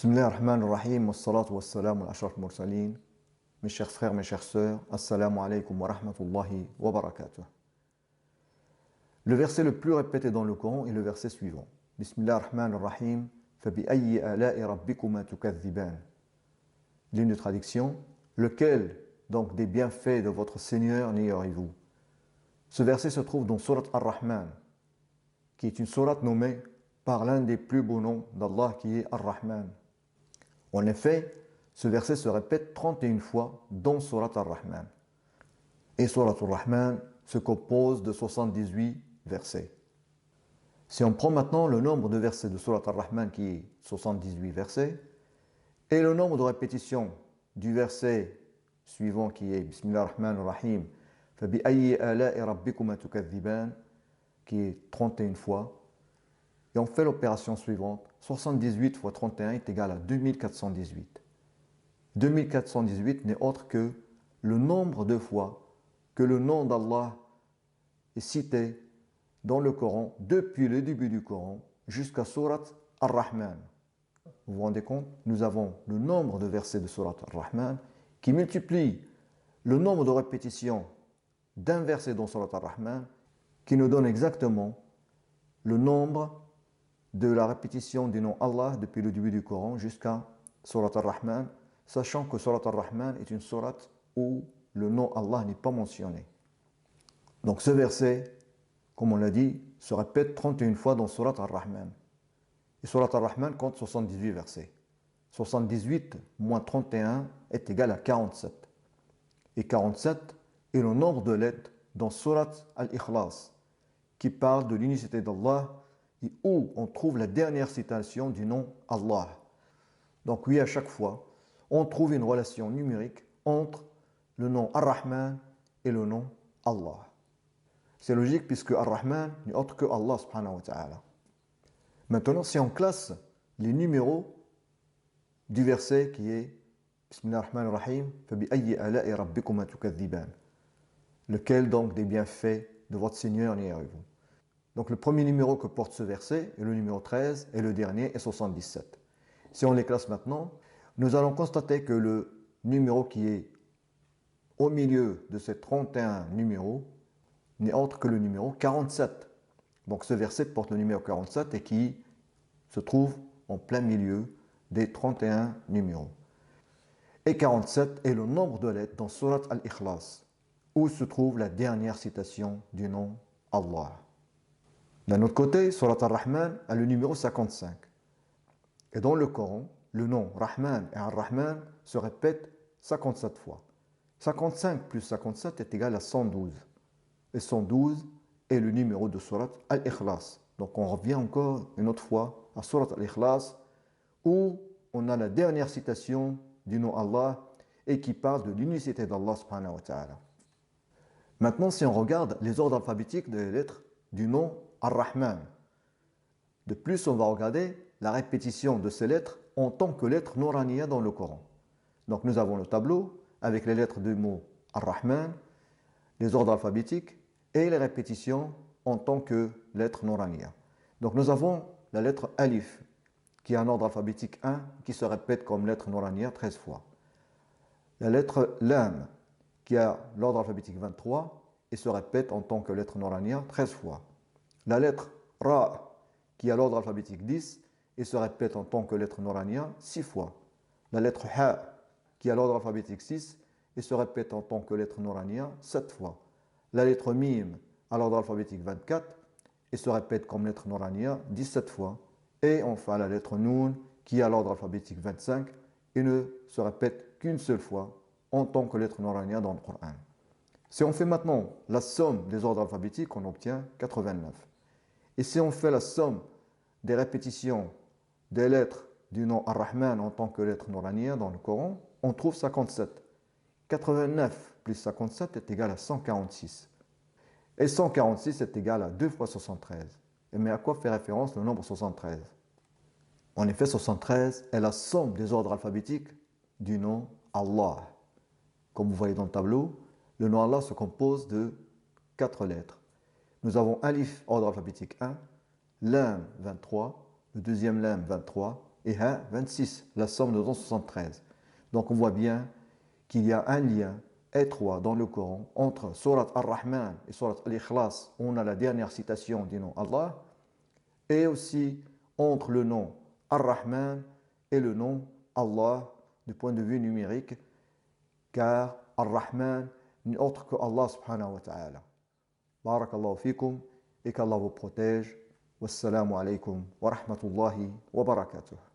Bismillah ar-Rahman ar-Rahim, wa salatu wa salam ala ashraf al-mursalin. Mes chers frères, mes chères sœurs, assalamu alaikum wa rahmatullahi wa barakatuh. Le verset le plus répété dans le Coran est le verset suivant. Bismillah ar-Rahman ar-Rahim, fabi ayyi ala'i rabbikuma tukadhiban. Ligne de traduction, lequel donc des bienfaits de votre Seigneur n'ignorez-vous? Ce verset se trouve dans Surat ar-Rahman, qui est une sourate nommée par l'un des plus beaux noms d'Allah qui est Ar-Rahman. En effet, ce verset se répète 31 fois dans Surat Ar-Rahman. Et Surat Ar-Rahman se compose de 78 versets. Si on prend maintenant le nombre de versets de Surat Ar-Rahman qui est 78 versets, et le nombre de répétitions du verset suivant qui est Bismillah ar-Rahman ar-Rahim, Fabi ayyi ala'i rabbikuma tukadhiban, qui est 31 fois, et on fait l'opération suivante. 78 fois 31 est égal à 2418. 2418 n'est autre que le nombre de fois que le nom d'Allah est cité dans le Coran, depuis le début du Coran jusqu'à Surat Ar-Rahman. Vous vous rendez compte? Nous avons le nombre de versets de Surat Ar-Rahman qui multiplie le nombre de répétitions d'un verset dans Surat Ar-Rahman qui nous donne exactement le nombre de la répétition du nom Allah depuis le début du Coran jusqu'à Surat Ar-Rahman, sachant que Surat Ar-Rahman est une sourate où le nom Allah n'est pas mentionné. Donc ce verset, comme on l'a dit, se répète 31 fois dans Surat Ar-Rahman. Et Surat Ar-Rahman compte 78 versets. 78 moins 31 est égal à 47. Et 47 est le nombre de lettres dans Surat Al-Ikhlas, qui parle de l'unicité d'Allah et où on trouve la dernière citation du nom Allah. Donc oui, à chaque fois, on trouve une relation numérique entre le nom Ar-Rahman et le nom Allah. C'est logique puisque Ar-Rahman n'est autre que Allah subhanahu wa ta'ala. Maintenant, si on classe les numéros du verset qui est Bismillah ar-Rahman ar-Rahim, Fabi ayyi ala'i rabbikuma tukadhiban. Lequel donc des bienfaits de votre Seigneur n'ignorez-vous? Donc le premier numéro que porte ce verset est le numéro 13 et le dernier est 77. Si on les classe maintenant, nous allons constater que le numéro qui est au milieu de ces 31 numéros n'est autre que le numéro 47. Donc ce verset porte le numéro 47 et qui se trouve en plein milieu des 31 numéros. Et 47 est le nombre de lettres dans Surat Al-Ikhlas, où se trouve la dernière citation du nom Allah. D'un autre côté, Surat Ar-Rahman a le numéro 55. Et dans le Coran, le nom Rahman et Ar-Rahman se répètent 57 fois. 55 plus 57 est égal à 112. Et 112 est le numéro de Surat Al-Ikhlas. Donc on revient encore une autre fois à Surat Al-Ikhlas, où on a la dernière citation du nom Allah et qui parle de l'unicité d'Allah subhanahu wa ta'ala. Maintenant, si on regarde les ordres alphabétiques des lettres du nom Ar-Rahman, de plus on va regarder la répétition de ces lettres en tant que lettres Nouraniya dans le Coran. Donc nous avons le tableau avec les lettres du mot Ar-Rahman, les ordres alphabétiques et les répétitions en tant que lettres Nouraniya. Donc nous avons la lettre Alif qui a un ordre alphabétique 1 qui se répète comme lettre Nouraniya 13 fois. La lettre Lam qui a l'ordre alphabétique 23 et se répète en tant que lettre Nouraniya 13 fois. La lettre Ra qui a l'ordre alphabétique 10 et se répète en tant que lettre Nouraniya 6 fois. La lettre Ha qui a l'ordre alphabétique 6 et se répète en tant que lettre Nouraniya 7 fois. La lettre Mim a l'ordre alphabétique 24 et se répète comme lettre Nouraniya 17 fois. Et enfin la lettre Noun qui a l'ordre alphabétique 25 et ne se répète qu'une seule fois en tant que lettre Nouraniya dans le Coran. Si on fait maintenant la somme des ordres alphabétiques, on obtient 89. Et si on fait la somme des répétitions des lettres du nom Ar-Rahman en tant que lettre Nouraniya dans le Coran, on trouve 57. 89 plus 57 est égal à 146. Et 146 est égal à 2 fois 73. Mais à quoi fait référence le nombre 73? En effet, 73 est la somme des ordres alphabétiques du nom Allah. Comme vous voyez dans le tableau, le nom Allah se compose de 4 lettres. Nous avons Alif, ordre alphabétique 1, Lam 23, le deuxième Lam 23, et Ha 26, la somme de 273. Donc on voit bien qu'il y a un lien étroit dans le Coran entre Surat Ar-Rahman et Surat Al-Ikhlas, où on a la dernière citation du nom Allah, et aussi entre le nom Ar-Rahman et le nom Allah du point de vue numérique, car Ar-Rahman n'est autre que Allah subhanahu wa ta'ala. Barakallahu fikum et qu'Allah vous protège. Wassalamu alaikum wa rahmatullahi wa barakatuh.